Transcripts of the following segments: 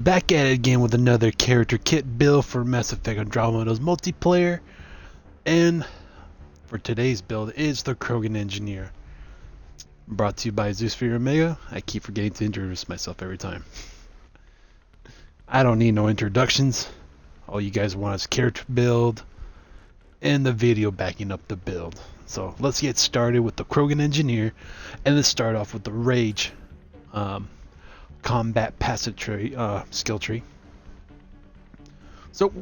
Back at it again with another character kit build for Mass Effect Andromeda's multiplayer. And for today's build is the Krogan Engineer. Brought to you by Zeus for Omega. I keep forgetting to introduce myself every time. I don't need no introductions. All you guys want is character build and the video backing up the build. So let's get started with the Krogan Engineer, and let's start off with the Rage combat passive tree, skill tree. So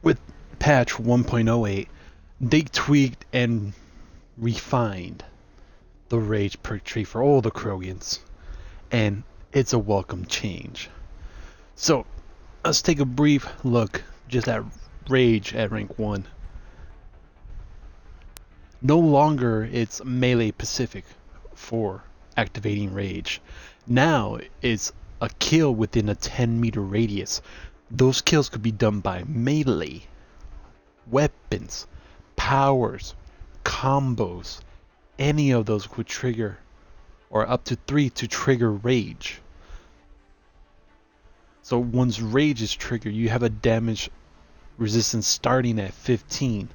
with patch 1.08, they tweaked and refined the Rage perk tree for all the Krogans, and it's a welcome change. So let's take a brief look just at Rage at rank 1. No longer it's melee specific for activating Rage. Now it's a kill within a 10-meter radius. Those kills could be done by melee, weapons, powers, combos. Any of those could trigger, or up to 3 to trigger Rage. So once Rage is triggered, you have a damage resistance starting at 15,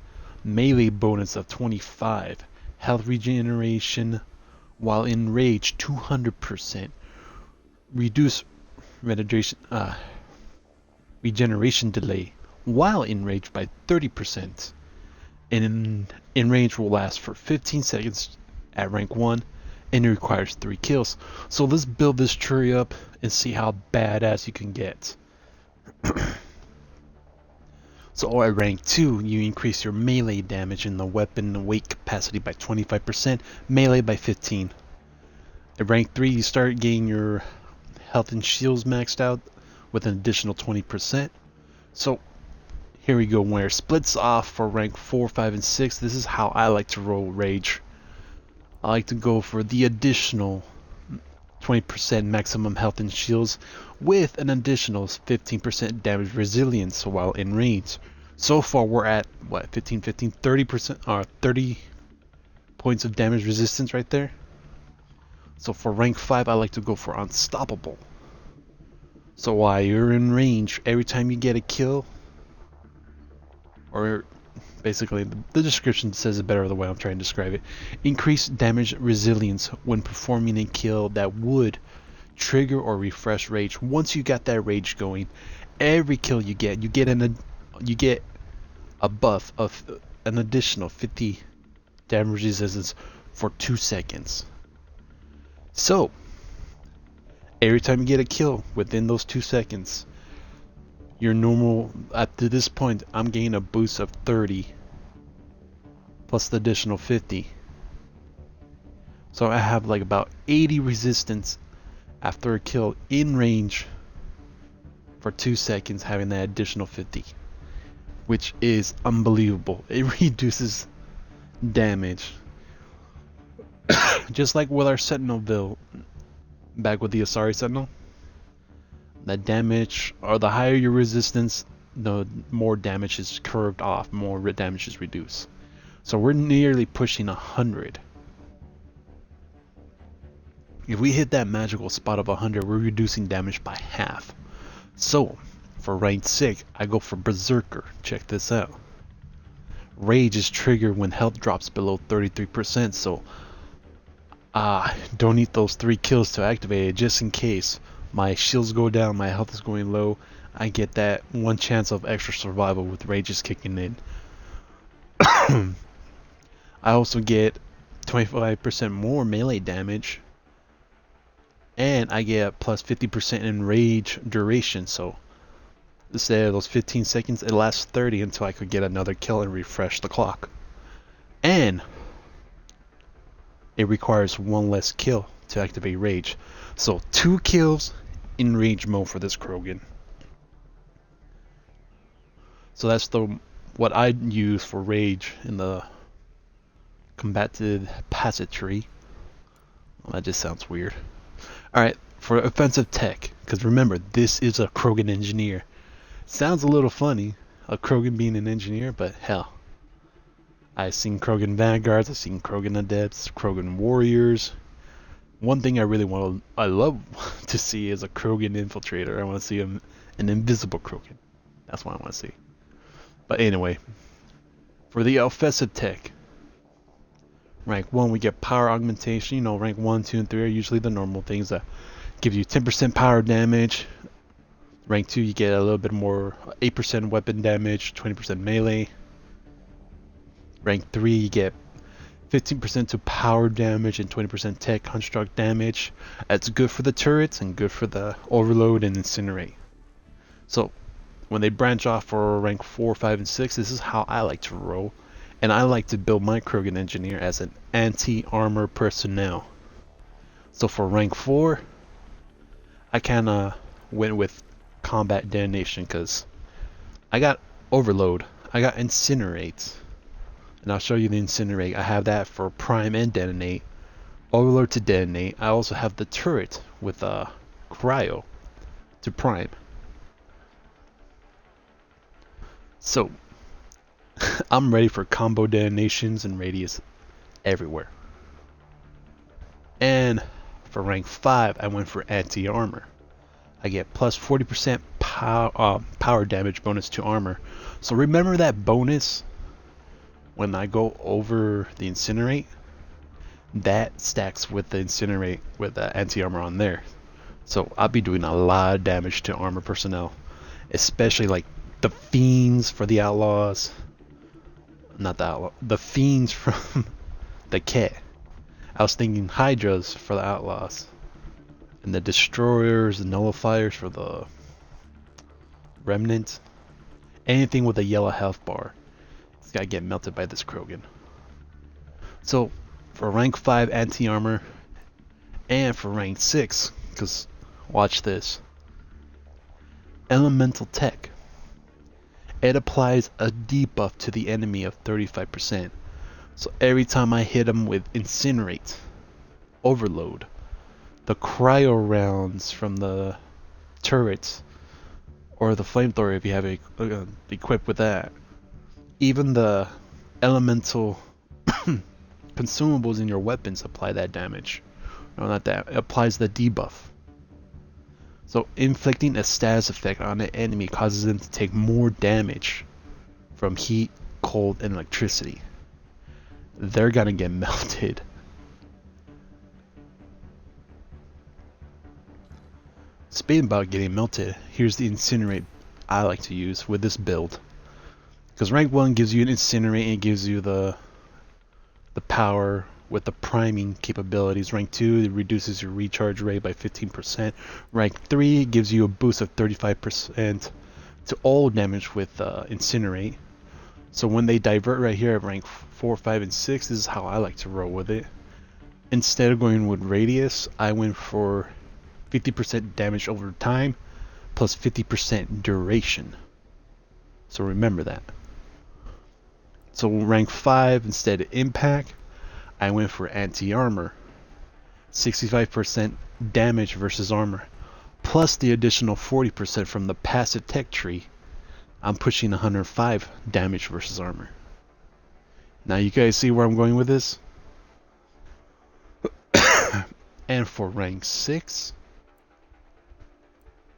melee bonus of 25, health regeneration while in Rage 200%, reduce regeneration delay while in Rage by 30%, and in Rage will last for 15 seconds at rank 1, and it requires 3 kills. So let's build this tree up and see how badass you can get. So at rank 2, you increase your melee damage and the weapon weight capacity by 25%, melee by 15. At rank 3, you start getting your health and shields maxed out with an additional 20%. So here we go, where it splits off for rank 4, 5, and 6. This is how I like to roll Rage. I like to go for the additional 20% maximum health and shields with an additional 15% damage resilience while in range. So far we're at what, 30% or 30 points of damage resistance right there. So for rank 5, I like to go for unstoppable. So while you're in range, every time you get a kill, or basically the description says it better the way I'm trying to describe it, increase damage resilience when performing a kill that would trigger or refresh Rage. Once you got that Rage going, every kill you get a buff of an additional 50 damage resistance for 2 seconds. So every time you get a kill within those 2 seconds, your normal, up to this point, I'm getting a boost of 30 plus the additional 50. So I have like about 80 resistance after a kill in range for 2 seconds, having that additional 50, which is unbelievable. It reduces damage. Just like with our Sentinel build back with the Asari Sentinel, the damage, or the higher your resistance, the more damage is curved off, more damage is reduced. So we're nearly pushing 100. If we hit that magical spot of 100, we're reducing damage by half. So for rank 6, I go for Berserker. Check this out. Rage is triggered when health drops below 33%, so don't need those 3 kills to activate it. Just in case my shields go down, my health is going low, I get that one chance of extra survival with Rages kicking in. I also get 25% more melee damage, and I get plus 50% in Rage duration. So instead of those 15 seconds, it lasts 30 until I could get another kill and refresh the clock. And it requires 1 less kill to activate Rage. So 2 kills in Rage mode for this Krogan. So that's what I use for Rage in the combative passive tree. Well, that just sounds weird. Alright, for offensive tech, because remember, this is a Krogan engineer. Sounds a little funny, a Krogan being an engineer, but hell, I've seen Krogan Vanguards, I've seen Krogan Adepts, Krogan Warriors, One thing I love to see is a Krogan infiltrator. I want to see an invisible Krogan. That's what I want to see. But anyway, for the offensive tech, rank 1 we get power augmentation. You know, rank 1, 2, and 3 are usually the normal things that give you 10% power damage. Rank 2 you get a little bit more, 8% weapon damage, 20% melee. Rank 3 you get 15% to power damage and 20% tech construct damage. That's good for the turrets and good for the overload and incinerate. So when they branch off for rank 4, 5, and 6, this is how I like to roll. And I like to build my Krogan engineer as an anti-armor personnel. So for rank 4, I kinda went with combat detonation because I got overload, I got incinerate. And I'll show you the incinerate. I have that for prime and detonate. Overload to detonate. I also have the turret with cryo to prime. So I'm ready for combo detonations and radius everywhere. And for rank 5, I went for anti-armor. I get plus 40% power damage bonus to armor. So remember that bonus when I go over the incinerate, that stacks with the incinerate with the anti-armor on there. So I'll be doing a lot of damage to armor personnel, especially like the fiends for the outlaws. Not the outlaw, the fiends from the cat. I was thinking hydras for the outlaws, and the destroyers, the nullifiers for the remnant. Anything with a yellow health bar, it's gotta get melted by this Krogan. So for rank 5 anti-armor and for rank 6, because watch this, elemental tech, it applies a debuff to the enemy of 35%. So every time I hit them with incinerate, overload, the cryo rounds from the turrets or the flamethrower if you have it equipped with that, even the elemental consumables in your weapons apply that damage. No, not that. It applies the debuff. So inflicting a status effect on an enemy causes them to take more damage from heat, cold, and electricity. They're gonna get melted. Speaking about getting melted, here's the incinerate I like to use with this build. Because rank 1 gives you an incinerate and it gives you the power with the priming capabilities. Rank 2 it reduces your recharge rate by 15%. Rank 3 gives you a boost of 35% to all damage with incinerate. So when they divert right here at rank 4, 5, and 6, this is how I like to roll with it. Instead of going with radius, I went for 50% damage over time plus 50% duration. So remember that. So rank 5, instead of impact, I went for anti-armor. 65% damage versus armor, plus the additional 40% from the passive tech tree. I'm pushing 105 damage versus armor. Now you guys see where I'm going with this? And for rank 6,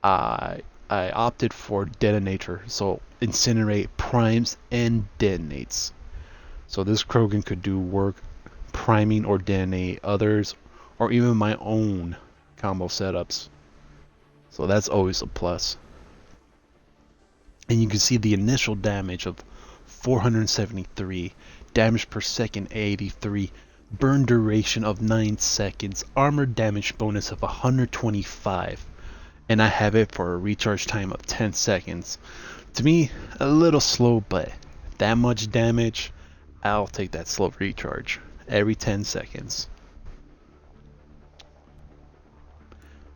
I opted for detonator, so incinerate primes and detonates. So this Krogan could do work priming or detonate others, or even my own combo setups. So that's always a plus. And you can see the initial damage of 473, damage per second 83, burn duration of 9 seconds, armor damage bonus of 125, and I have it for a recharge time of 10 seconds. To me, a little slow, but that much damage, I'll take that slow recharge every 10 seconds.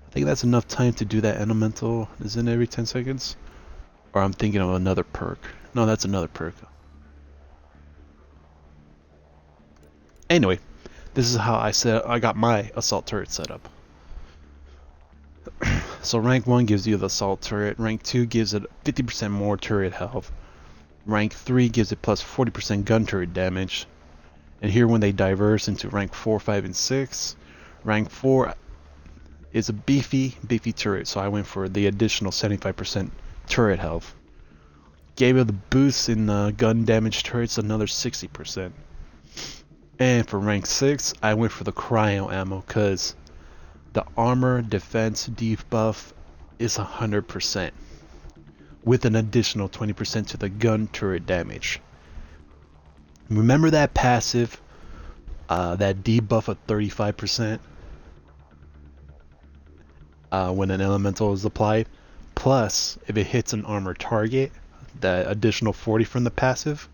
I think that's enough time to do that elemental. Isn't it every 10 seconds? Or I'm thinking of another perk. No, that's another perk. Anyway, this is how I got my assault turret set up. So rank 1 gives you the assault turret, rank 2 gives it 50% more turret health, rank 3 gives it plus 40% gun turret damage, and here when they diverse into rank 4, 5, and 6, Rank 4 is a beefy turret, so I went for the additional 75% turret health. Gave it the boost in gun damage turrets, another 60%. And for rank 6, I went for the cryo ammo because the armor defense debuff is 100%, with an additional 20% to the gun turret damage. Remember that passive, that debuff of 35% when an elemental is applied? Plus, if it hits an armor target, that additional 40 from the passive,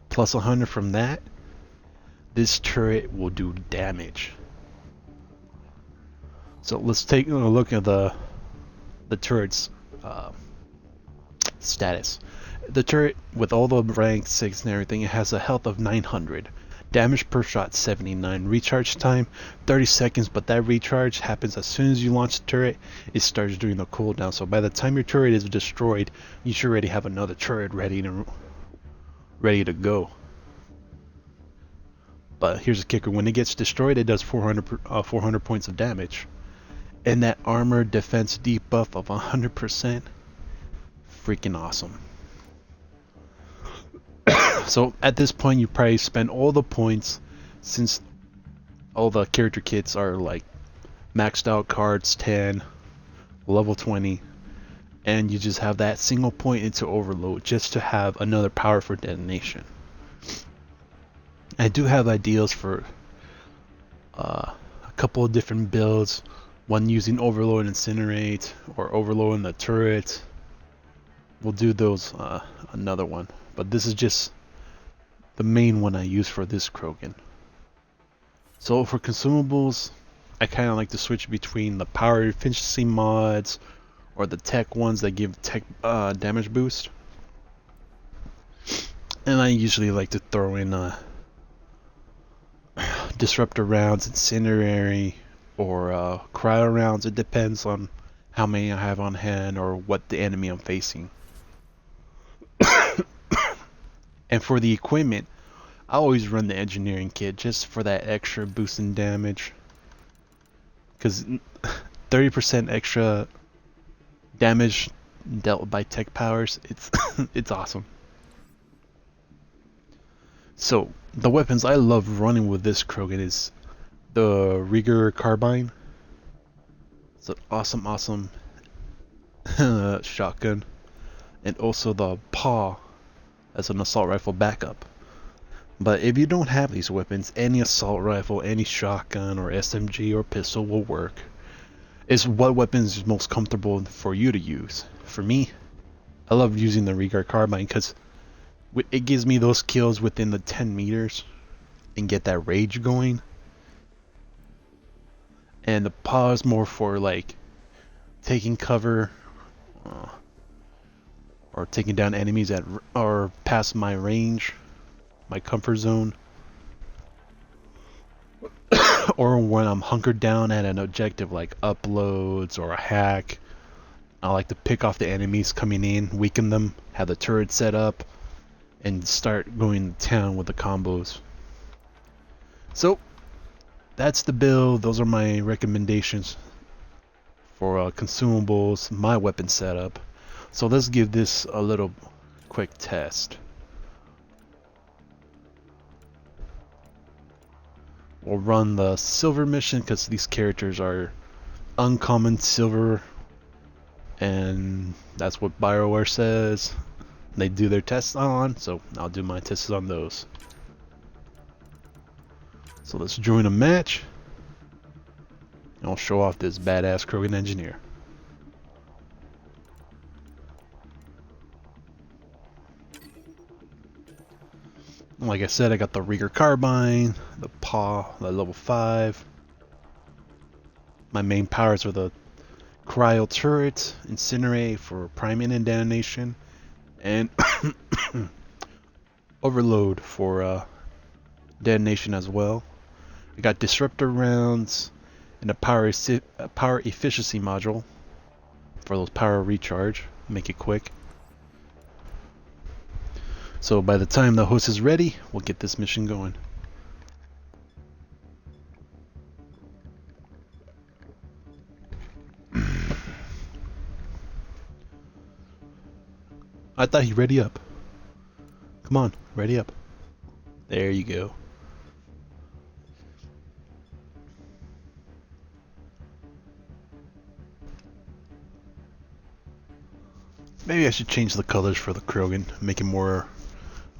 plus 100 from that, this turret will do damage. So let's take a look at the turret's status. The turret, with all the rank 6 and everything, it has a health of 900. Damage per shot 79. Recharge time 30 seconds, but that recharge happens as soon as you launch the turret. It starts doing the cooldown. So by the time your turret is destroyed, you should already have another turret ready to go. But here's the kicker: when it gets destroyed, it does 400 points of damage, and that armor defense debuff of 100%, freaking awesome. So at this point, you probably spend all the points, since all the character kits are like maxed out cards 10, level 20, and you just have that single point into overload just to have another power for detonation. I do have ideas for a couple of different builds, one using overload incinerate or overload in the turret. We'll do those another one, but this is just the main one I use for this Krogan. So for consumables, I kind of like to switch between the power efficiency mods or the tech ones that give tech damage boost, and I usually like to throw in disruptor rounds, incendiary, or cryo rounds. It depends on how many I have on hand or what the enemy I'm facing. And for the equipment, I always run the engineering kit just for that extra boost in damage, because 30% extra damage dealt by tech powers, it's awesome. So the weapons I love running with this Krogan is the Rigger carbine. It's an awesome shotgun, and also the paw as an assault rifle backup. But if you don't have these weapons, any assault rifle, any shotgun or SMG or pistol will work. It's what weapon is most comfortable for you to use. For me, I love using the Rigger carbine because it gives me those kills within the 10 meters and get that rage going. And the paw is more for like taking cover or taking down enemies that are past my range, my comfort zone, or when I'm hunkered down at an objective like uploads or a hack. I like to pick off the enemies coming in, weaken them, have the turret set up, and start going to town with the combos. So that's the build. Those are my recommendations for consumables, my weapon setup. So let's give this a little quick test. We'll run the silver mission because these characters are uncommon silver, and that's what BioWare says they do their tests on, so I'll do my tests on those. So let's join a match, and I'll show off this badass Krogan engineer. Like I said, I got the Rigger carbine, the paw, the level 5. My main powers are the cryo turret, incinerate for priming and detonation, and overload for detonation as well. I got disruptor rounds and a power efficiency module for those power recharge, make it quick. So by the time the host is ready, we'll get this mission going. I thought he'd ready up. Come on, ready up. There you go. Maybe I should change the colors for the Krogan, make it more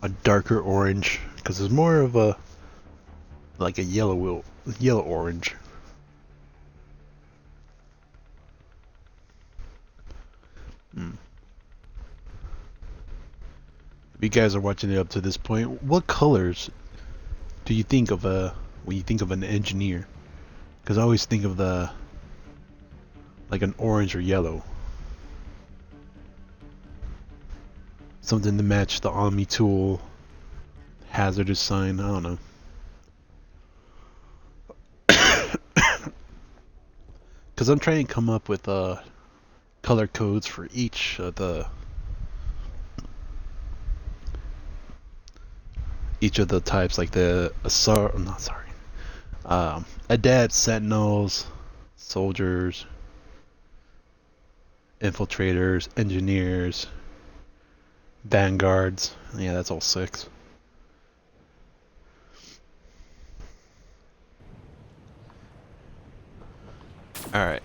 a darker orange, because it's more of a like a yellow orange. If you guys are watching it up to this point, what colors do you think of when you think of an engineer? Because I always think of the like an orange or yellow. Something to match the Omni tool, hazardous sign, I don't know. Because I'm trying to come up with color codes for each of the types, like the adepts, sentinels, soldiers, infiltrators, engineers, vanguards. Yeah, that's all 6. Alright.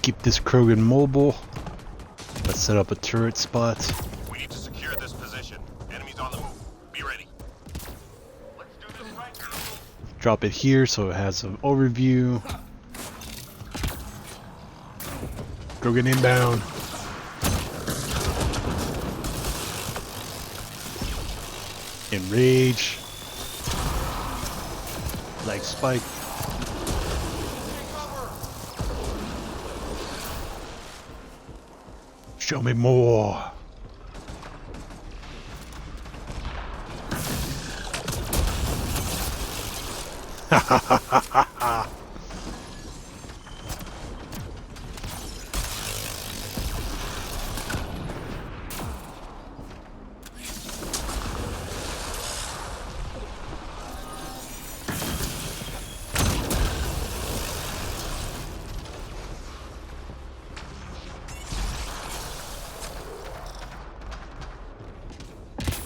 Keep this Krogan mobile. Let's set up a turret spot. We need to secure this position. Enemies on the move. Be ready. Let's do this right now. Drop it here so it has an overview. Krogan inbound. Enrage. Like spike. Show me more. Ha ha ha ha ha.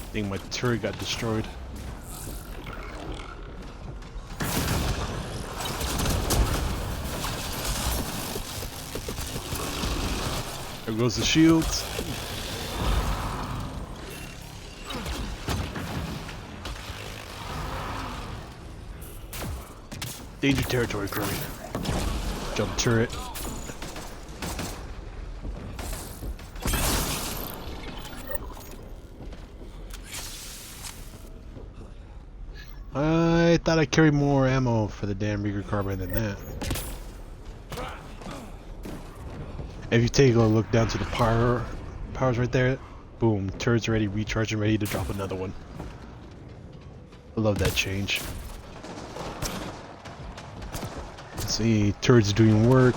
I think my turret got destroyed. There goes the shields. Danger territory, Krogan. Jump turret. I thought I'd carry more ammo for the damn Reaper carbine than that. If you take a look down to the powers right there, boom, turret's ready, recharging, ready to drop another one. I love that change. Let's see, turret's doing work.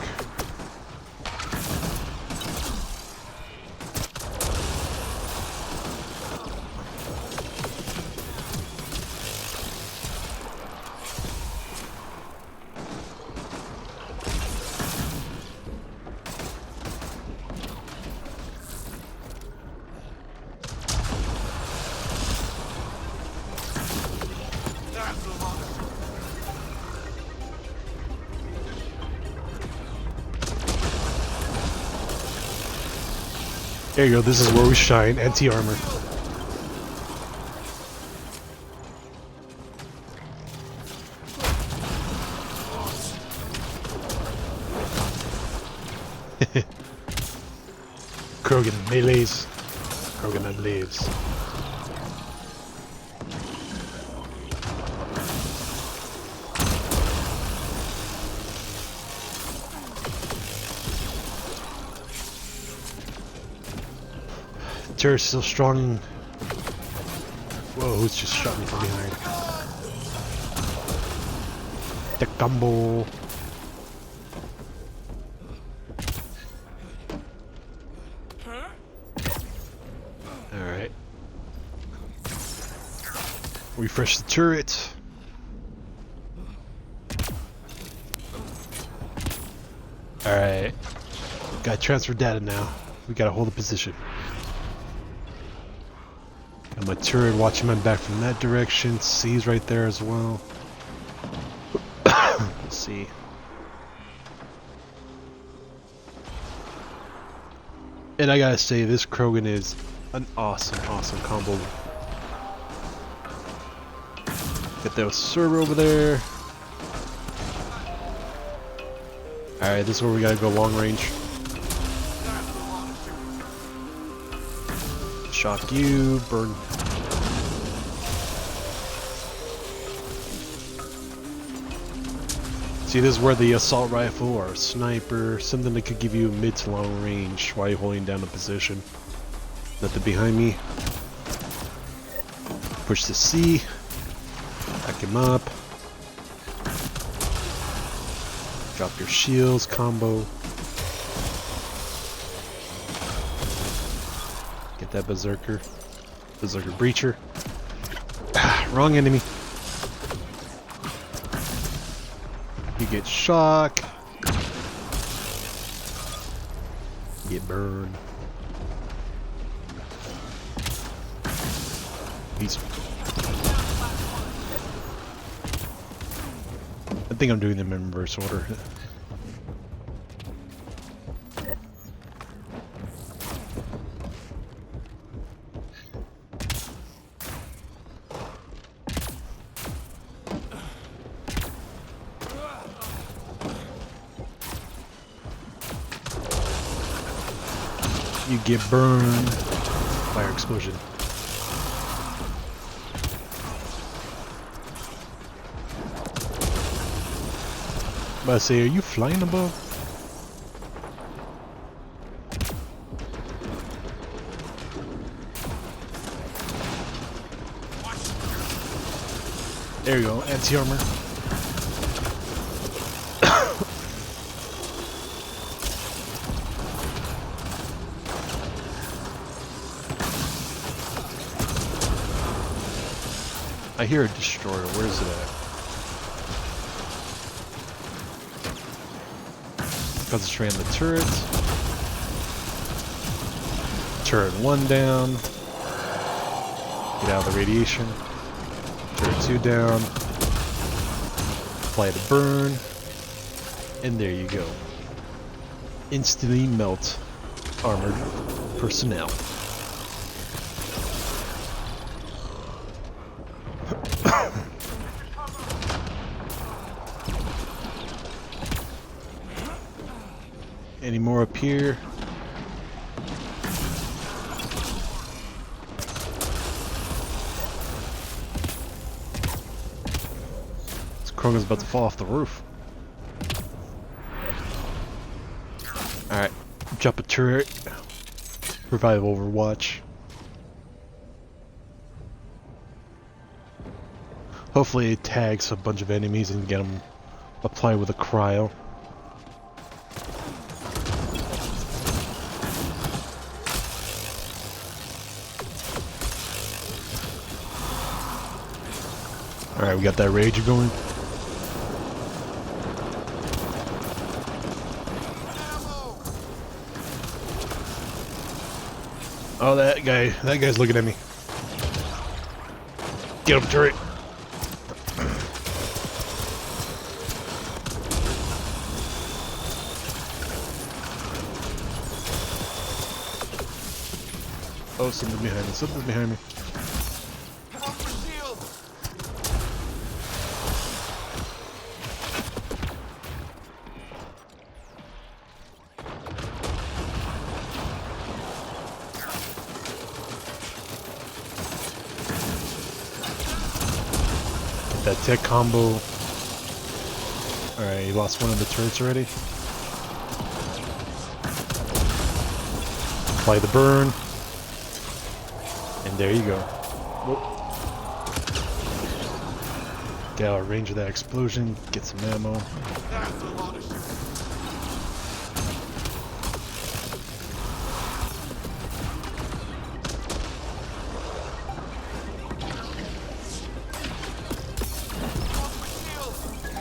There you go, this is where we shine, anti-armor. Krogan melees, Krogan unleaves. Turret's still strong. Whoa, who's just shot me from behind? The combo. Alright. Refresh the turret. Alright. Gotta transfer data now. We gotta hold the position. Got my turret watching my back from that direction. C's right there as well. Let's see. And I gotta say, this Krogan is an awesome combo. Get that server over there. Alright, this is where we gotta go long range. Shock you, burn. See, this is where the assault rifle or sniper, something that could give you mid to long range while you're holding down a position. Nothing behind me. Push the C. Back him up. Drop your shields, combo. Get that berserker. Berserker breacher. Wrong enemy. You get shock. Get burned. He's. I think I'm doing them in reverse order. You get burned. Fire explosion. I'm about to say, are you flying above? There you go, anti-armor. I hear a destroyer. Where is it at? Concentrate on the turrets. Turret 1 down. Get out of the radiation. Turret 2 down. Apply the burn. And there you go. Instantly melt armored personnel. Any more up here? This Krogan's about to fall off the roof. Alright, jump a turret. Revive Overwatch. Hopefully it tags a bunch of enemies and get them applied with a cryo. Alright, we got that Rager going. Oh, that guy's looking at me. Get him, turret. Oh, something's behind me, something's behind me. That tech combo. Alright, he lost one of the turrets already. Apply the burn. And there you go. Whoop. Get out of range of that explosion. Get some ammo.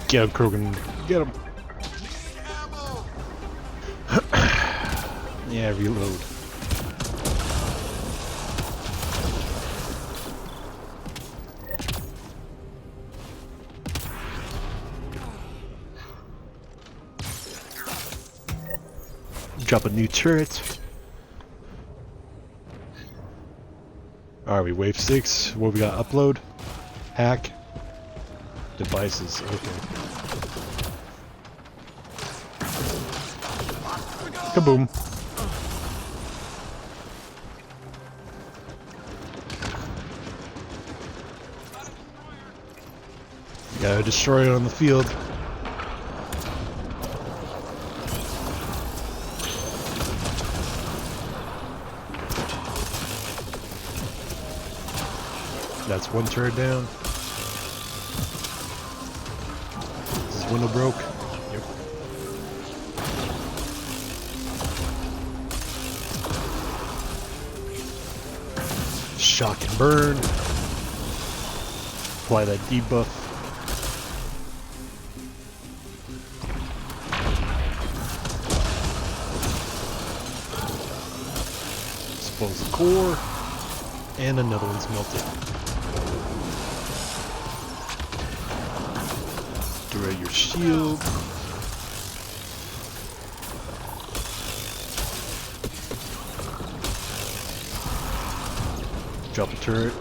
Get him, Krogan. Get him. Yeah, reload. Drop a new turret. Alright, we wave 6. What we got? Upload? Hack? Devices. Okay. Kaboom. Gotta destroy it on the field. That's one turret down. This window broke. Yep. Shock and burn. Apply that debuff. Expose the core. And another one's melted. Destroy your shield. Drop a turret.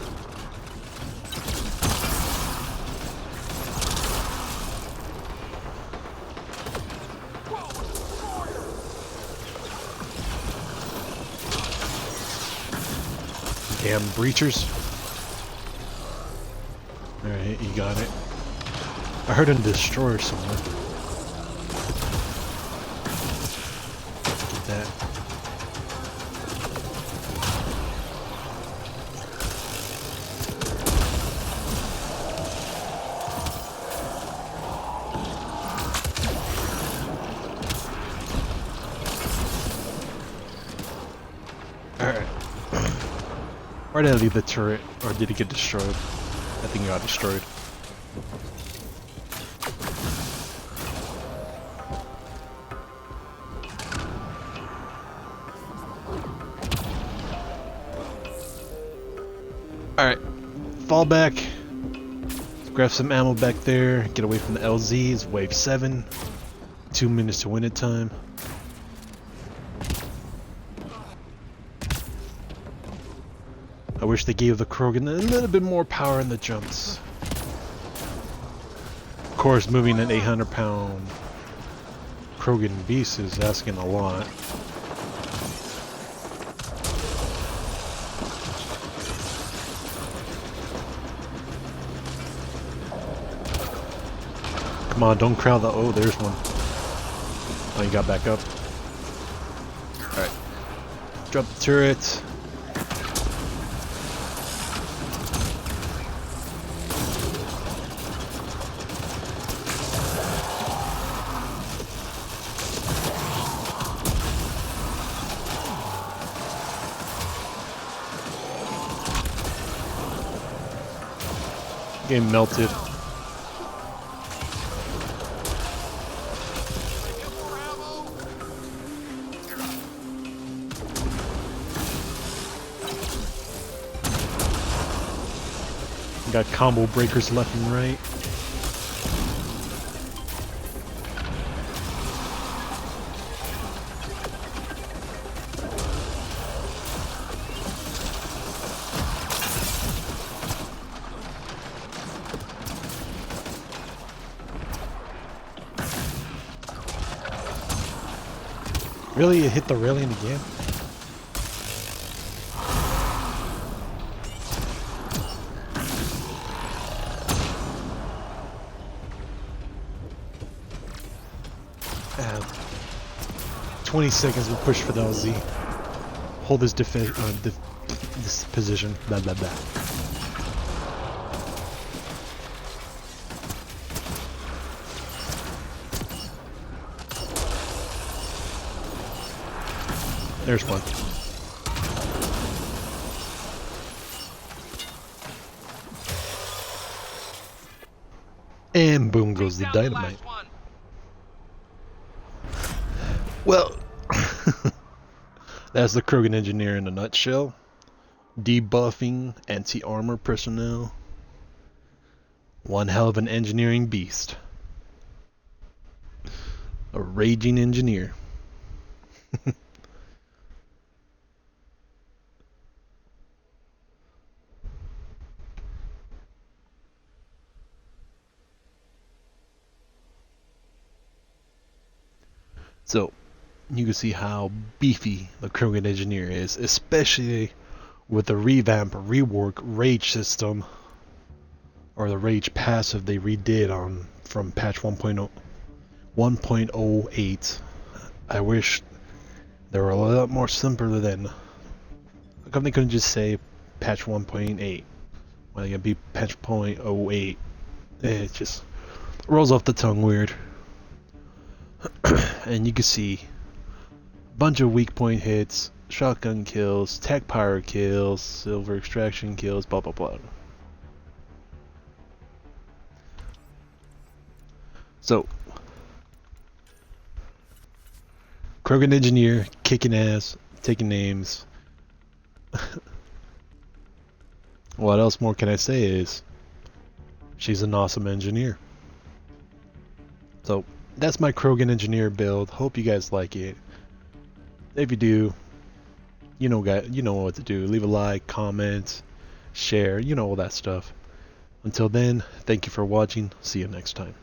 Damn breachers. Alright, you got it. I heard a destroyer somewhere. Get that. Alright. Where did I leave the turret? Or did it get destroyed? I think it got destroyed. Alright, fall back, grab some ammo back there, get away from the LZ, it's wave 7, 2 minutes to win it time. I wish they gave the Krogan a little bit more power in the jumps. Of course, moving an 800-pound Krogan beast is asking a lot. Come on, don't crowd the... Oh, there's one. Oh, you got back up. Alright. Drop the turret. Game melted. Got combo breakers left and right. Really? It hit the railing again? Uh, 20 seconds, we'll push for the LZ. Hold this this position. Blah blah blah. There's one. And boom goes the dynamite. Well, That's the Krogan engineer in a nutshell. Debuffing anti-armor personnel. One hell of an engineering beast. A raging engineer. So, you can see how beefy the Krogan engineer is, especially with the revamp, rework, rage system, or the rage passive they redid on from patch 1.08. I wish they were a lot more simpler then. How come they couldn't just say patch 1.8? Well, it be patch 0.08. It just rolls off the tongue weird. And you can see a bunch of weak point hits, shotgun kills, tech pyro kills, silver extraction kills, blah blah blah. So, Krogan engineer kicking ass, taking names. What else more can I say is she's an awesome engineer. So that's my Krogan engineer build. Hope you guys like it. If you do, you know what to do. Leave a like, comment, share, all that stuff. Until then, thank you for watching. See you next time.